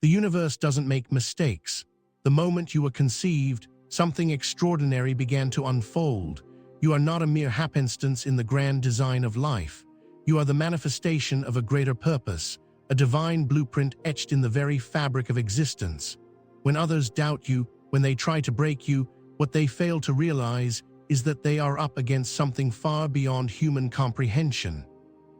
The universe doesn't make mistakes. The moment you were conceived, something extraordinary began to unfold. You are not a mere happenstance in the grand design of life. You are the manifestation of a greater purpose, a divine blueprint etched in the very fabric of existence. When others doubt you, when they try to break you, what they fail to realize is that they are up against something far beyond human comprehension.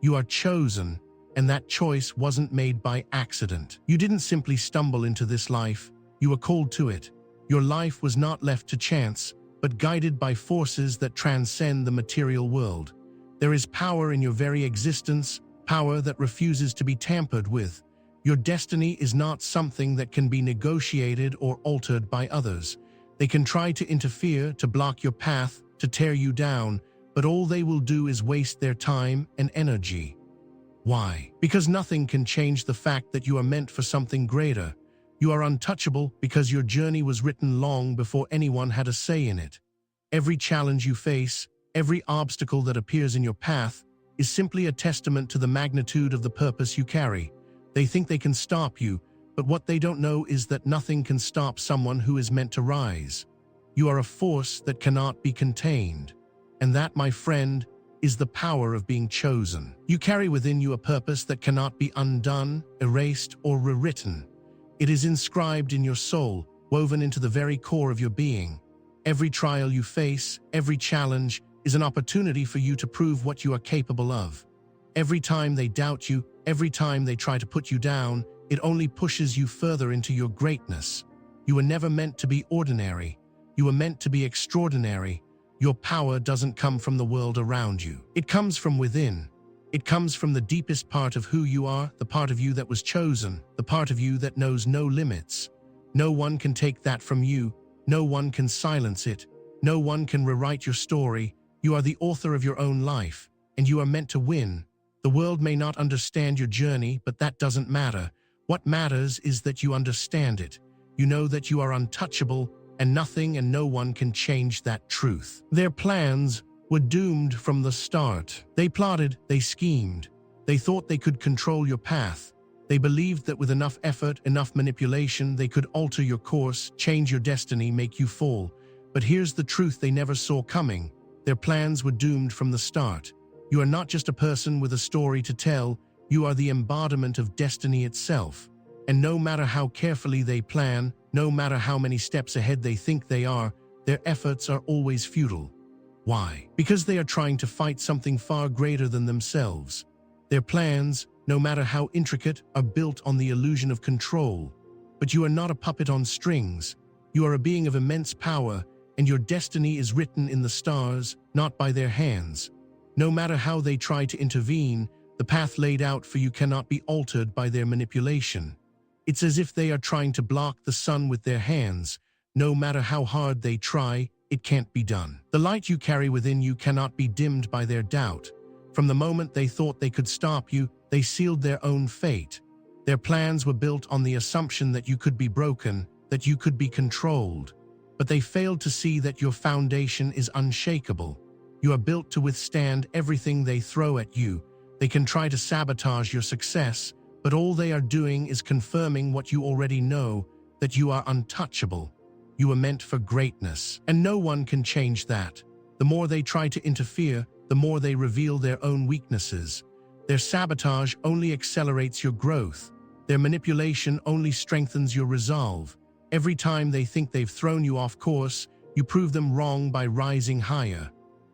You are chosen, and that choice wasn't made by accident. You didn't simply stumble into this life, you were called to it. Your life was not left to chance, but guided by forces that transcend the material world. There is power in your very existence, power that refuses to be tampered with. Your destiny is not something that can be negotiated or altered by others. They can try to interfere, to block your path, to tear you down, but all they will do is waste their time and energy. Why? Because nothing can change the fact that you are meant for something greater. You are untouchable because your journey was written long before anyone had a say in it. Every challenge you face, every obstacle that appears in your path, is simply a testament to the magnitude of the purpose you carry. They think they can stop you, but what they don't know is that nothing can stop someone who is meant to rise. You are a force that cannot be contained. And that, my friend, is the power of being chosen. You carry within you a purpose that cannot be undone, erased, or rewritten. It is inscribed in your soul, woven into the very core of your being. Every trial you face, every challenge, is an opportunity for you to prove what you are capable of. Every time they doubt you, every time they try to put you down, it only pushes you further into your greatness. You were never meant to be ordinary. You were meant to be extraordinary. Your power doesn't come from the world around you. It comes from within. It comes from the deepest part of who you are, the part of you that was chosen, the part of you that knows no limits. No one can take that from you. No one can silence it. No one can rewrite your story. You are the author of your own life, and you are meant to win. The world may not understand your journey, but that doesn't matter. What matters is that you understand it. You know that you are untouchable, and nothing and no one can change that truth. Their plans were doomed from the start. They plotted, they schemed. They thought they could control your path. They believed that with enough effort, enough manipulation, they could alter your course, change your destiny, make you fall. But here's the truth they never saw coming. Their plans were doomed from the start. You are not just a person with a story to tell, you are the embodiment of destiny itself. And no matter how carefully they plan, no matter how many steps ahead they think they are, their efforts are always futile. Why? Because they are trying to fight something far greater than themselves. Their plans, no matter how intricate, are built on the illusion of control. But you are not a puppet on strings. You are a being of immense power, and your destiny is written in the stars, not by their hands. No matter how they try to intervene, the path laid out for you cannot be altered by their manipulation. It's as if they are trying to block the sun with their hands. No matter how hard they try, it can't be done. The light you carry within you cannot be dimmed by their doubt. From the moment they thought they could stop you, they sealed their own fate. Their plans were built on the assumption that you could be broken, that you could be controlled. But they failed to see that your foundation is unshakable. You are built to withstand everything they throw at you. They can try to sabotage your success, but all they are doing is confirming what you already know, that you are untouchable. You were meant for greatness, and no one can change that. The more they try to interfere, the more they reveal their own weaknesses. Their sabotage only accelerates your growth. Their manipulation only strengthens your resolve. Every time they think they've thrown you off course, you prove them wrong by rising higher.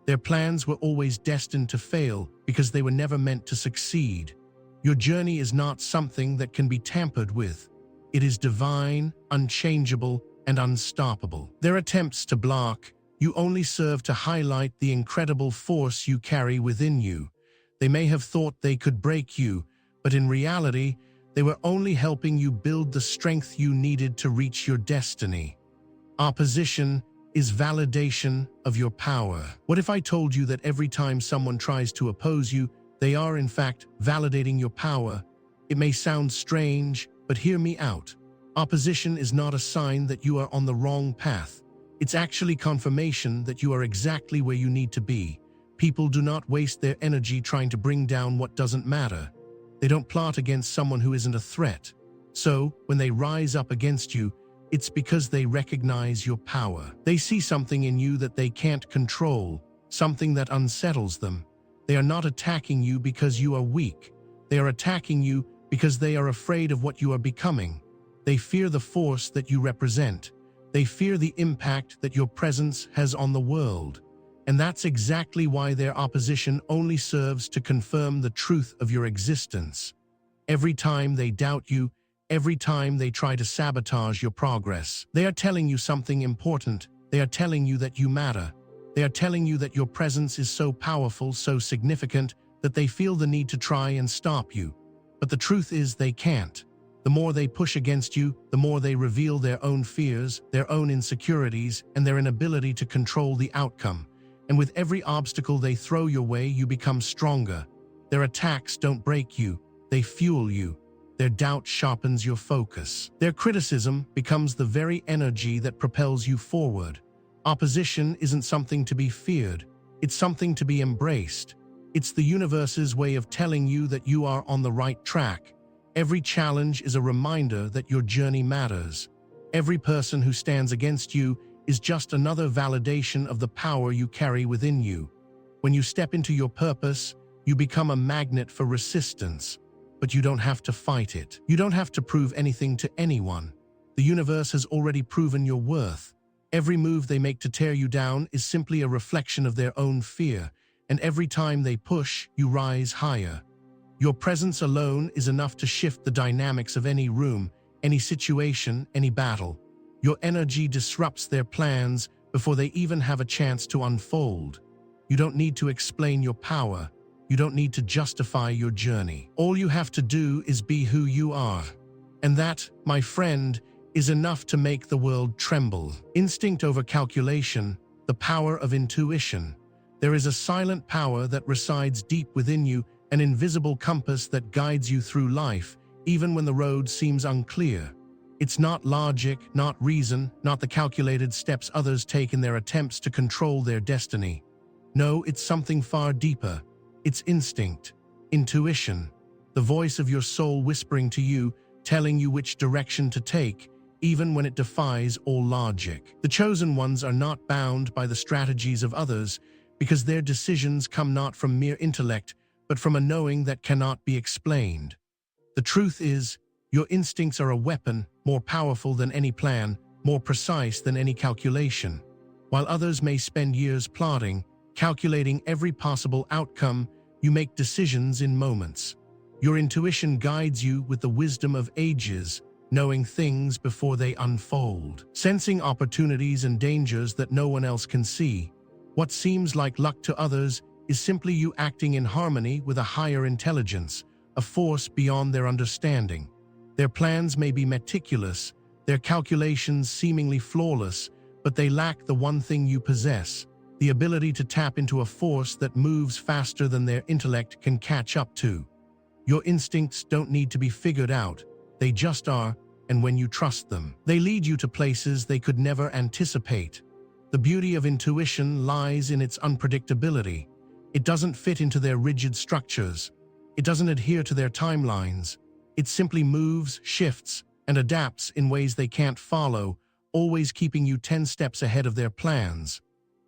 Their plans were always destined to fail because they were never meant to succeed. Your journey is not something that can be tampered with. It is divine, unchangeable, and unstoppable. Their attempts to block you only serve to highlight the incredible force you carry within you. They may have thought they could break you, but in reality, they were only helping you build the strength you needed to reach your destiny. Opposition is validation of your power. What if I told you that every time someone tries to oppose you, they are in fact validating your power? It may sound strange, but hear me out. Opposition is not a sign that you are on the wrong path. It's actually confirmation that you are exactly where you need to be. People do not waste their energy trying to bring down what doesn't matter. They don't plot against someone who isn't a threat. So, when they rise up against you, it's because they recognize your power. They see something in you that they can't control, something that unsettles them. They are not attacking you because you are weak. They are attacking you because they are afraid of what you are becoming. They fear the force that you represent. They fear the impact that your presence has on the world. And that's exactly why their opposition only serves to confirm the truth of your existence. Every time they doubt you, every time they try to sabotage your progress, they are telling you something important. They are telling you that you matter. They are telling you that your presence is so powerful, so significant, that they feel the need to try and stop you. But the truth is they can't. The more they push against you, the more they reveal their own fears, their own insecurities, and their inability to control the outcome. And with every obstacle they throw your way, you become stronger. Their attacks don't break you, they fuel you. Their doubt sharpens your focus. Their criticism becomes the very energy that propels you forward. Opposition isn't something to be feared, it's something to be embraced. It's the universe's way of telling you that you are on the right track. Every challenge is a reminder that your journey matters. Every person who stands against you is just another validation of the power you carry within you. When you step into your purpose, you become a magnet for resistance. But you don't have to fight it. You don't have to prove anything to anyone. The universe has already proven your worth. Every move they make to tear you down is simply a reflection of their own fear, and every time they push, you rise higher. Your presence alone is enough to shift the dynamics of any room, any situation, any battle. Your energy disrupts their plans before they even have a chance to unfold. You don't need to explain your power. You don't need to justify your journey. All you have to do is be who you are. And that, my friend, is enough to make the world tremble. Instinct over calculation, the power of intuition. There is a silent power that resides deep within you, an invisible compass that guides you through life, even when the road seems unclear. It's not logic, not reason, not the calculated steps others take in their attempts to control their destiny. No, it's something far deeper. It's instinct, intuition, the voice of your soul whispering to you, telling you which direction to take, even when it defies all logic. The chosen ones are not bound by the strategies of others, because their decisions come not from mere intellect, but from a knowing that cannot be explained. The truth is, your instincts are a weapon more powerful than any plan, more precise than any calculation. While others may spend years plotting, calculating every possible outcome, you make decisions in moments. Your intuition guides you with the wisdom of ages, knowing things before they unfold, sensing opportunities and dangers that no one else can see. What seems like luck to others is simply you acting in harmony with a higher intelligence, a force beyond their understanding. Their plans may be meticulous, their calculations seemingly flawless, but they lack the one thing you possess, the ability to tap into a force that moves faster than their intellect can catch up to. Your instincts don't need to be figured out, they just are, and when you trust them, they lead you to places they could never anticipate. The beauty of intuition lies in its unpredictability. It doesn't fit into their rigid structures. It doesn't adhere to their timelines. It simply moves, shifts, and adapts in ways they can't follow, always keeping you 10 steps ahead of their plans.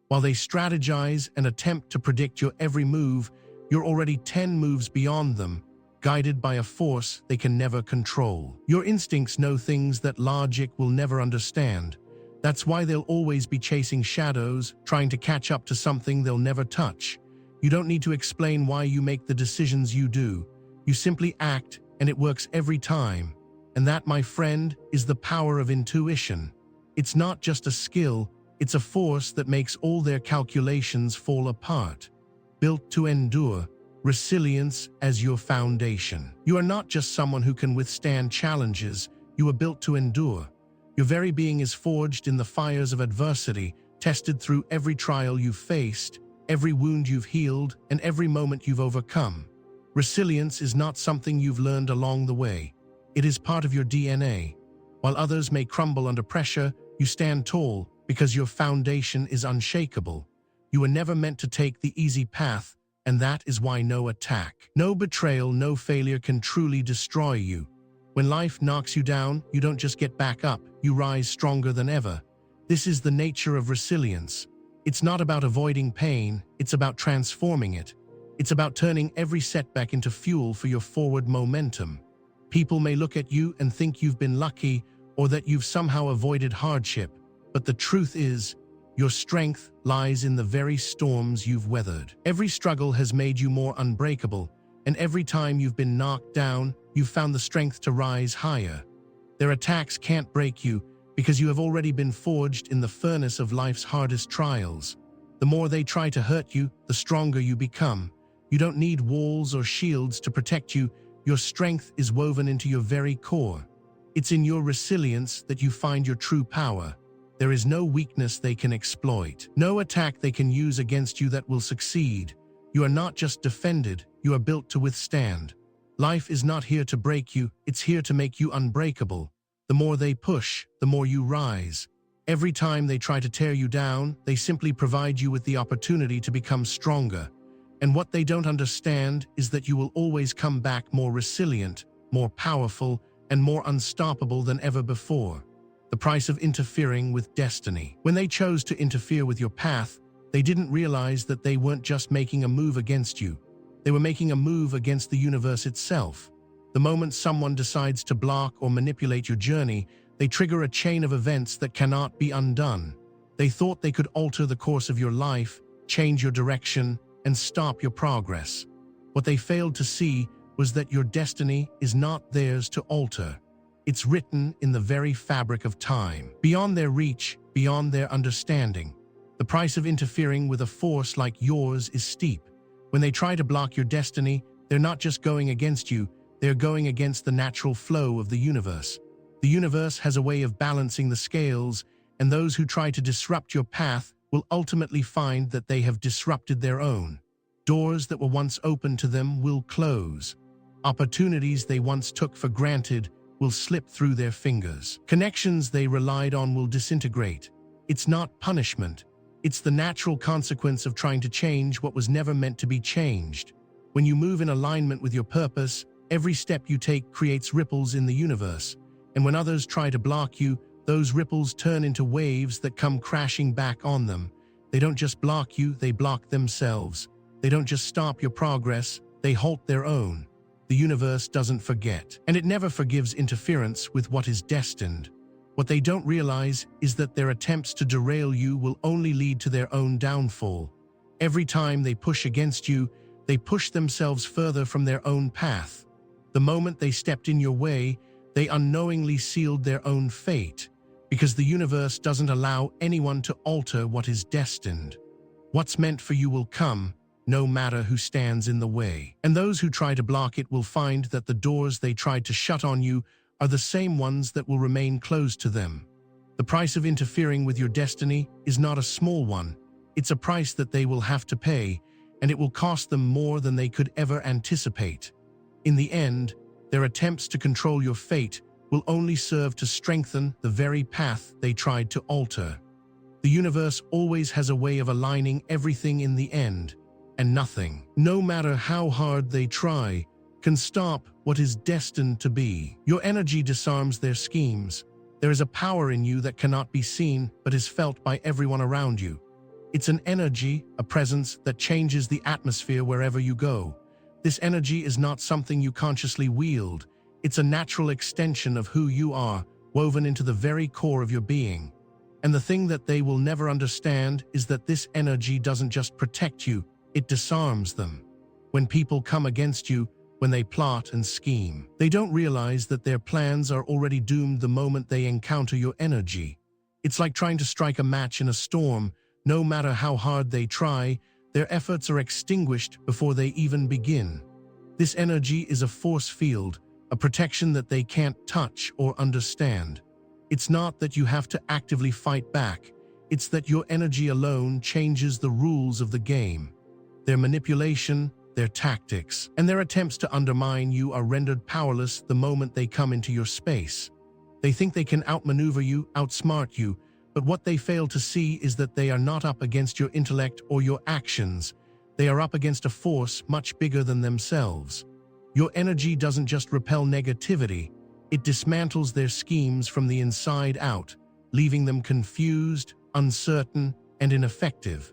While they strategize and attempt to predict your every move, you're already 10 moves beyond them, guided by a force they can never control. Your instincts know things that logic will never understand. That's why they'll always be chasing shadows, trying to catch up to something they'll never touch. You don't need to explain why you make the decisions you do. You simply act, and it works every time. And that, my friend, is the power of intuition. It's not just a skill, it's a force that makes all their calculations fall apart. Built to endure, resilience as your foundation. You are not just someone who can withstand challenges, you are built to endure. Your very being is forged in the fires of adversity, tested through every trial you've faced, every wound you've healed, and every moment you've overcome. Resilience is not something you've learned along the way. It is part of your DNA. While others may crumble under pressure, you stand tall because your foundation is unshakable. You were never meant to take the easy path, and that is why no attack, no betrayal, no failure can truly destroy you. When life knocks you down, you don't just get back up, you rise stronger than ever. This is the nature of resilience. It's not about avoiding pain, it's about transforming it. It's about turning every setback into fuel for your forward momentum. People may look at you and think you've been lucky or that you've somehow avoided hardship, but the truth is, your strength lies in the very storms you've weathered. Every struggle has made you more unbreakable, and every time you've been knocked down, you've found the strength to rise higher. Their attacks can't break you because you have already been forged in the furnace of life's hardest trials. The more they try to hurt you, the stronger you become. You don't need walls or shields to protect you. Your strength is woven into your very core. It's in your resilience that you find your true power. There is no weakness they can exploit, no attack they can use against you that will succeed. You are not just defended, you are built to withstand. Life is not here to break you, it's here to make you unbreakable. The more they push, the more you rise. Every time they try to tear you down, they simply provide you with the opportunity to become stronger. And what they don't understand is that you will always come back more resilient, more powerful, and more unstoppable than ever before. The price of interfering with destiny. When they chose to interfere with your path, they didn't realize that they weren't just making a move against you. They were making a move against the universe itself. The moment someone decides to block or manipulate your journey, they trigger a chain of events that cannot be undone. They thought they could alter the course of your life, change your direction, and stop your progress. What they failed to see was that your destiny is not theirs to alter. It's written in the very fabric of time, beyond their reach, beyond their understanding. The price of interfering with a force like yours is steep. When they try to block your destiny, they're not just going against you, they're going against the natural flow of the universe. The universe has a way of balancing the scales, and those who try to disrupt your path will ultimately find that they have disrupted their own. Doors that were once open to them will close. Opportunities they once took for granted will slip through their fingers. Connections they relied on will disintegrate. It's not punishment. It's the natural consequence of trying to change what was never meant to be changed. When you move in alignment with your purpose, every step you take creates ripples in the universe. And when others try to block you, those ripples turn into waves that come crashing back on them. They don't just block you, they block themselves. They don't just stop your progress, they halt their own. The universe doesn't forget, and it never forgives interference with what is destined. What they don't realize is that their attempts to derail you will only lead to their own downfall. Every time they push against you, they push themselves further from their own path. The moment they stepped in your way, they unknowingly sealed their own fate, because the universe doesn't allow anyone to alter what is destined. What's meant for you will come, no matter who stands in the way. And those who try to block it will find that the doors they tried to shut on you are the same ones that will remain closed to them. The price of interfering with your destiny is not a small one. It's a price that they will have to pay, and it will cost them more than they could ever anticipate. In the end, their attempts to control your fate will only serve to strengthen the very path they tried to alter. The universe always has a way of aligning everything in the end, and nothing, no matter how hard they try, can stop what is destined to be. Your energy disarms their schemes. There is a power in you that cannot be seen but is felt by everyone around you. It's an energy, a presence that changes the atmosphere wherever you go. This energy is not something you consciously wield. It's a natural extension of who you are, woven into the very core of your being. And the thing that they will never understand is that this energy doesn't just protect you, it disarms them. When people come against you, when they plot and scheme, they don't realize that their plans are already doomed the moment they encounter your energy. It's like trying to strike a match in a storm. No matter how hard they try, their efforts are extinguished before they even begin. This energy is a force field, a protection that they can't touch or understand. It's not that you have to actively fight back. It's that your energy alone changes the rules of the game. Their manipulation, their tactics, and their attempts to undermine you are rendered powerless the moment they come into your space. They think they can outmaneuver you, outsmart you, but what they fail to see is that they are not up against your intellect or your actions. They are up against a force much bigger than themselves. Your energy doesn't just repel negativity, It dismantles their schemes from the inside out, leaving them confused, uncertain, and ineffective.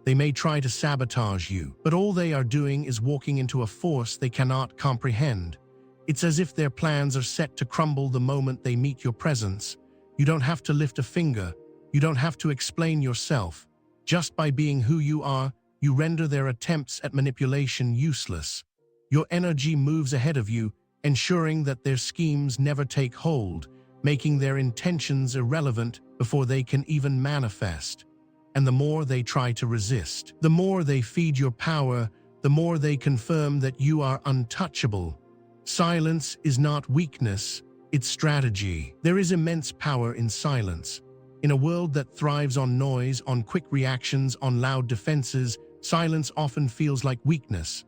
They may try to sabotage you, but all they are doing is walking into a force they cannot comprehend. It's as if their plans are set to crumble the moment they meet your presence. You don't have to lift a finger. You don't have to explain yourself. Just by being who you are, you render their attempts at manipulation useless. Your energy moves ahead of you, ensuring that their schemes never take hold, making their intentions irrelevant before they can even manifest. And the more they try to resist, the more they feed your power, the more they confirm that you are untouchable. Silence is not weakness, it's strategy. There is immense power in silence. In a world that thrives on noise, on quick reactions, on loud defenses, silence often feels like weakness.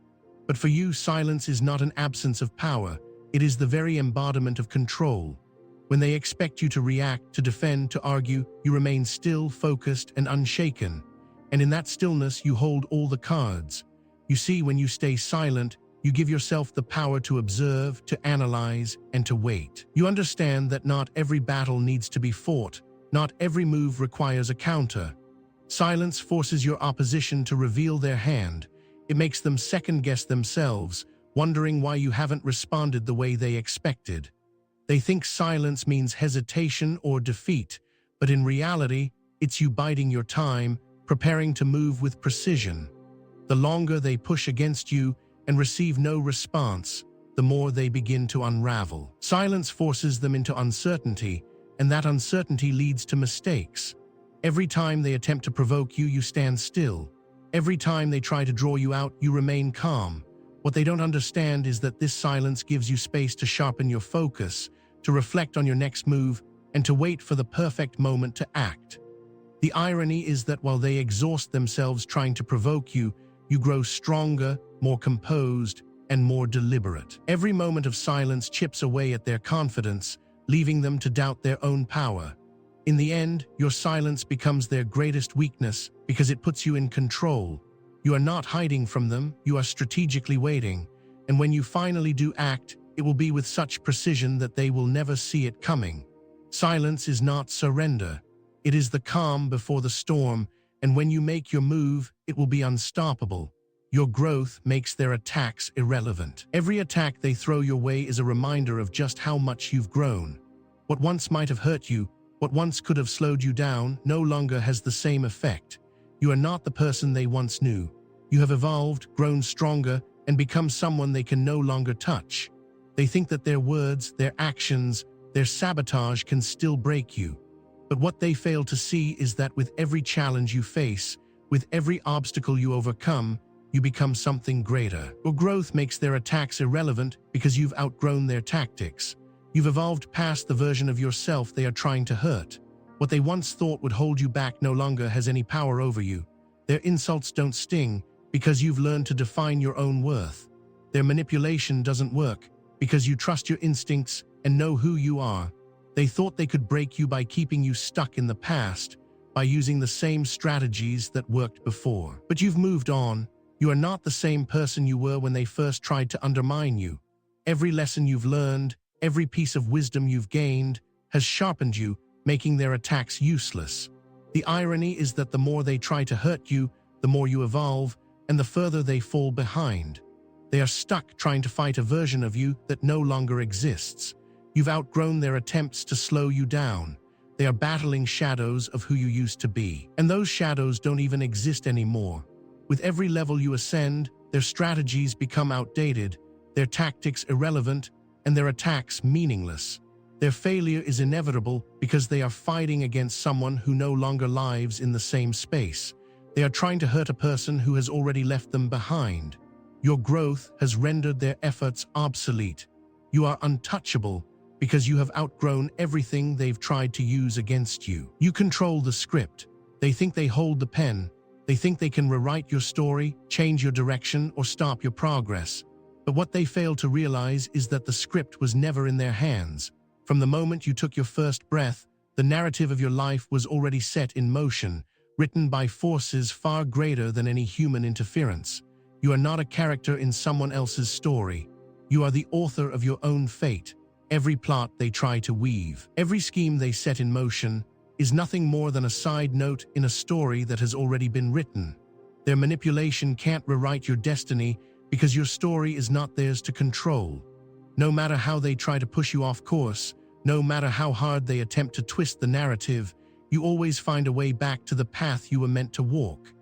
But for you, silence is not an absence of power. It is the very embodiment of control. When they expect you to react, to defend, to argue, you remain still, focused, and unshaken. And in that stillness, you hold all the cards. You see, when you stay silent, you give yourself the power to observe, to analyze, and to wait. You understand that not every battle needs to be fought. Not every move requires a counter. Silence forces your opposition to reveal their hand. It makes them second-guess themselves, wondering why you haven't responded the way they expected. They think silence means hesitation or defeat, but in reality, it's you biding your time, preparing to move with precision. The longer they push against you and receive no response, the more they begin to unravel. Silence forces them into uncertainty, and that uncertainty leads to mistakes. Every time they attempt to provoke you, you stand still. Every time they try to draw you out, you remain calm. What they don't understand is that this silence gives you space to sharpen your focus, to reflect on your next move, and to wait for the perfect moment to act. The irony is that while they exhaust themselves trying to provoke you, you grow stronger, more composed, and more deliberate. Every moment of silence chips away at their confidence, leaving them to doubt their own power. In the end, your silence becomes their greatest weakness because it puts you in control. You are not hiding from them, you are strategically waiting, and when you finally do act, it will be with such precision that they will never see it coming. Silence is not surrender. It is the calm before the storm, and when you make your move, it will be unstoppable. Your growth makes their attacks irrelevant. Every attack they throw your way is a reminder of just how much you've grown. What once might have hurt you, what once could have slowed you down, no longer has the same effect. You are not the person they once knew. You have evolved, grown stronger, and become someone they can no longer touch. They think that their words, their actions, their sabotage can still break you. But what they fail to see is that with every challenge you face, with every obstacle you overcome, you become something greater. Your growth makes their attacks irrelevant because you've outgrown their tactics. You've evolved past the version of yourself they are trying to hurt. What they once thought would hold you back no longer has any power over you. Their insults don't sting because you've learned to define your own worth. Their manipulation doesn't work because you trust your instincts and know who you are. They thought they could break you by keeping you stuck in the past, by using the same strategies that worked before. But you've moved on. You are not the same person you were when they first tried to undermine you. Every lesson you've learned, every piece of wisdom you've gained, has sharpened you, making their attacks useless. The irony is that the more they try to hurt you, the more you evolve, and the further they fall behind. They are stuck trying to fight a version of you that no longer exists. You've outgrown their attempts to slow you down. They are battling shadows of who you used to be. And those shadows don't even exist anymore. With every level you ascend, their strategies become outdated, their tactics irrelevant, and their attacks meaningless. Their failure is inevitable because they are fighting against someone who no longer lives in the same space. They are trying to hurt a person who has already left them behind. Your growth has rendered their efforts obsolete. You are untouchable because you have outgrown everything they've tried to use against you. You control the script. They think they hold the pen. They think they can rewrite your story, change your direction, or stop your progress. But what they fail to realize is that the script was never in their hands. From the moment you took your first breath, the narrative of your life was already set in motion, written by forces far greater than any human interference. You are not a character in someone else's story. You are the author of your own fate. every plot they try to weave, every scheme they set in motion is nothing more than a side note in a story that has already been written. Their manipulation can't rewrite your destiny because your story is not theirs to control. No matter how they try to push you off course, no matter how hard they attempt to twist the narrative, you always find a way back to the path you were meant to walk.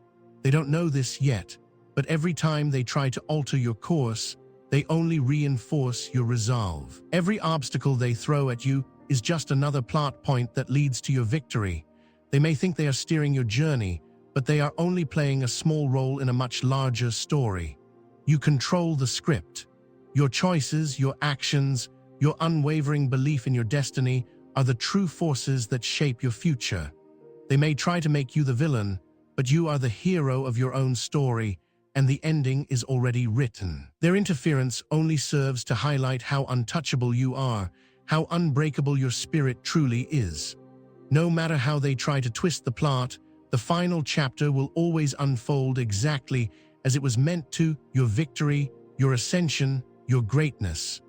They don't know this yet, but every time they try to alter your course, they only reinforce your resolve. Every obstacle they throw at you is just another plot point that leads to your victory. They may think they are steering your journey, but they are only playing a small role in a much larger story. You control the script. Your choices, your actions, your unwavering belief in your destiny are the true forces that shape your future. They may try to make you the villain, but you are the hero of your own story, and the ending is already written. Their interference only serves to highlight how untouchable you are, how unbreakable your spirit truly is. No matter how they try to twist the plot, the final chapter will always unfold exactly as it was meant to: your victory, your ascension, your greatness.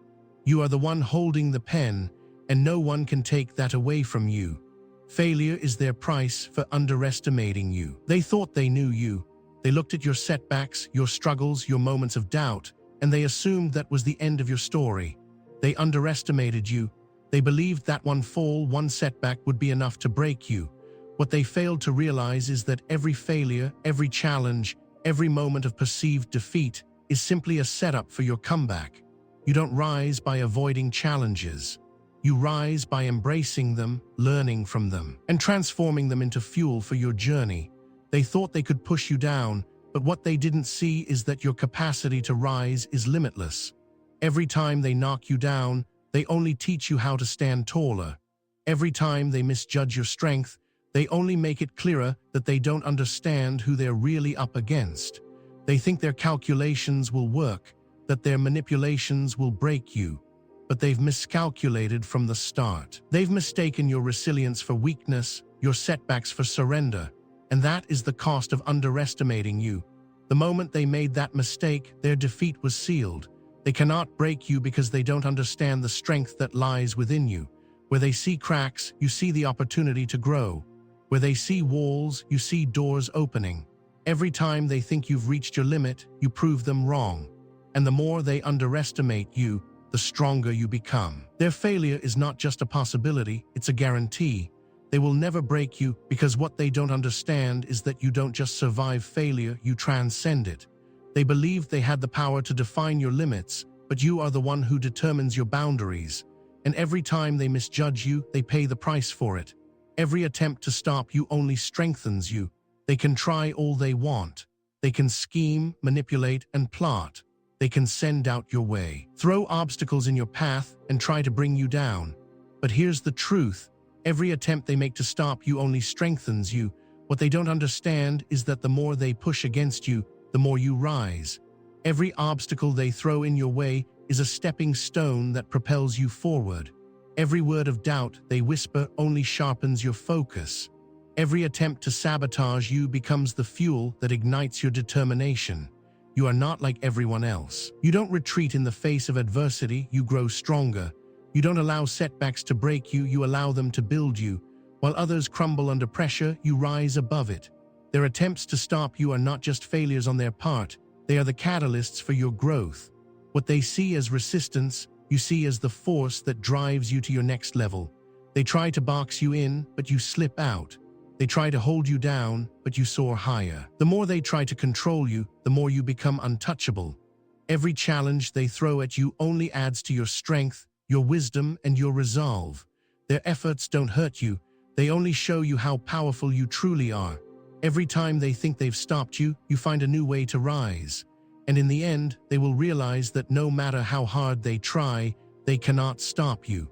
You are the one holding the pen, and no one can take that away from you. Failure is their price for underestimating you. They thought they knew you. They looked at your setbacks, your struggles, your moments of doubt, and they assumed that was the end of your story. They underestimated you. They believed that one fall, one setback would be enough to break you. What they failed to realize is that every failure, every challenge, every moment of perceived defeat is simply a setup for your comeback. You don't rise by avoiding challenges. You rise by embracing them, learning from them, and transforming them into fuel for your journey. They thought they could push you down, but what they didn't see is that your capacity to rise is limitless. Every time they knock you down, they only teach you how to stand taller. Every time they misjudge your strength, they only make it clearer that they don't understand who they're really up against. They think their calculations will work, that their manipulations will break you, but they've miscalculated from the start. They've mistaken your resilience for weakness, your setbacks for surrender, and that is the cost of underestimating you. The moment they made that mistake, their defeat was sealed. They cannot break you because they don't understand the strength that lies within you. Where they see cracks, you see the opportunity to grow. Where they see walls, you see doors opening. Every time they think you've reached your limit, you prove them wrong. And the more they underestimate you, the stronger you become. Their failure is not just a possibility, it's a guarantee. They will never break you because what they don't understand is that you don't just survive failure, you transcend it. They believed they had the power to define your limits, but you are the one who determines your boundaries. And every time they misjudge you, they pay the price for it. Every attempt to stop you only strengthens you. They can try all they want. They can scheme, manipulate, and plot. They can send out your way, throw obstacles in your path, and try to bring you down. But here's the truth. Every attempt they make to stop you only strengthens you. What they don't understand is that the more they push against you, the more you rise. Every obstacle they throw in your way is a stepping stone that propels you forward. Every word of doubt they whisper only sharpens your focus. Every attempt to sabotage you becomes the fuel that ignites your determination. You are not like everyone else. You don't retreat in the face of adversity, you grow stronger. You don't allow setbacks to break you, you allow them to build you. While others crumble under pressure, you rise above it. Their attempts to stop you are not just failures on their part, they are the catalysts for your growth. What they see as resistance, you see as the force that drives you to your next level. They try to box you in, but you slip out. They try to hold you down, but you soar higher. The more they try to control you, the more you become untouchable. Every challenge they throw at you only adds to your strength, your wisdom, and your resolve. Their efforts don't hurt you, they only show you how powerful you truly are. Every time they think they've stopped you, you find a new way to rise. And in the end, they will realize that no matter how hard they try, they cannot stop you.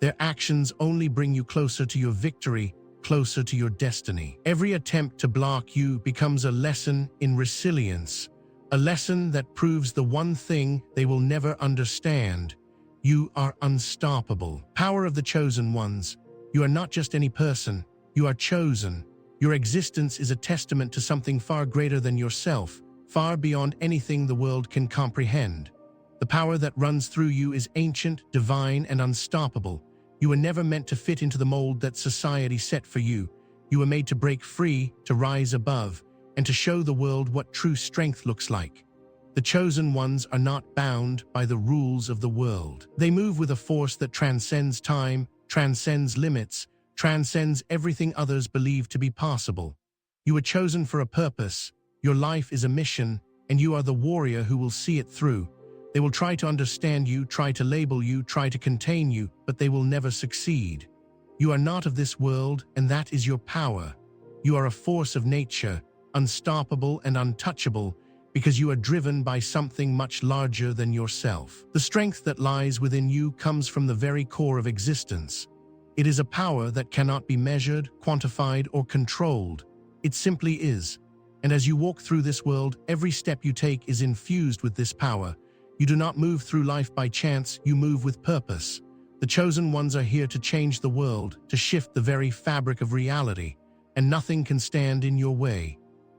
Their actions only bring you closer to your victory, closer to your destiny. Every attempt to block you becomes a lesson in resilience, a lesson that proves the one thing they will never understand. You are unstoppable. Power of the chosen ones. You are not just any person, you are chosen. Your existence is a testament to something far greater than yourself, far beyond anything the world can comprehend. The power that runs through you is ancient, divine, and unstoppable. You were never meant to fit into the mold that society set for you. You were made to break free, to rise above, and to show the world what true strength looks like. The chosen ones are not bound by the rules of the world. They move with a force that transcends time, transcends limits, transcends everything others believe to be possible. You were chosen for a purpose. Your life is a mission, and you are the warrior who will see it through. They will try to understand you, try to label you, try to contain you, but they will never succeed. You are not of this world, and that is your power. You are a force of nature, unstoppable and untouchable, because you are driven by something much larger than yourself. The strength that lies within you comes from the very core of existence. It is a power that cannot be measured, quantified, or controlled. It simply is. And as you walk through this world, every step you take is infused with this power. You do not move through life by chance, you move with purpose. The chosen ones are here to change the world, to shift the very fabric of reality, and nothing can stand in your way.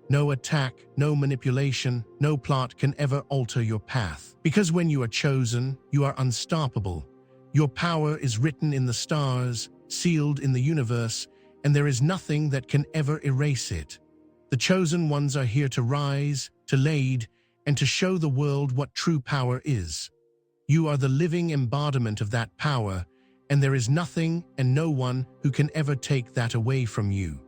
No attack, no manipulation, no plot can ever alter your path. Because when you are chosen, you are unstoppable. Your power is written in the stars, sealed in the universe, and there is nothing that can ever erase it. The chosen ones are here to rise, to lead, and to show the world what true power is. You are the living embodiment of that power, and there is nothing and no one who can ever take that away from you.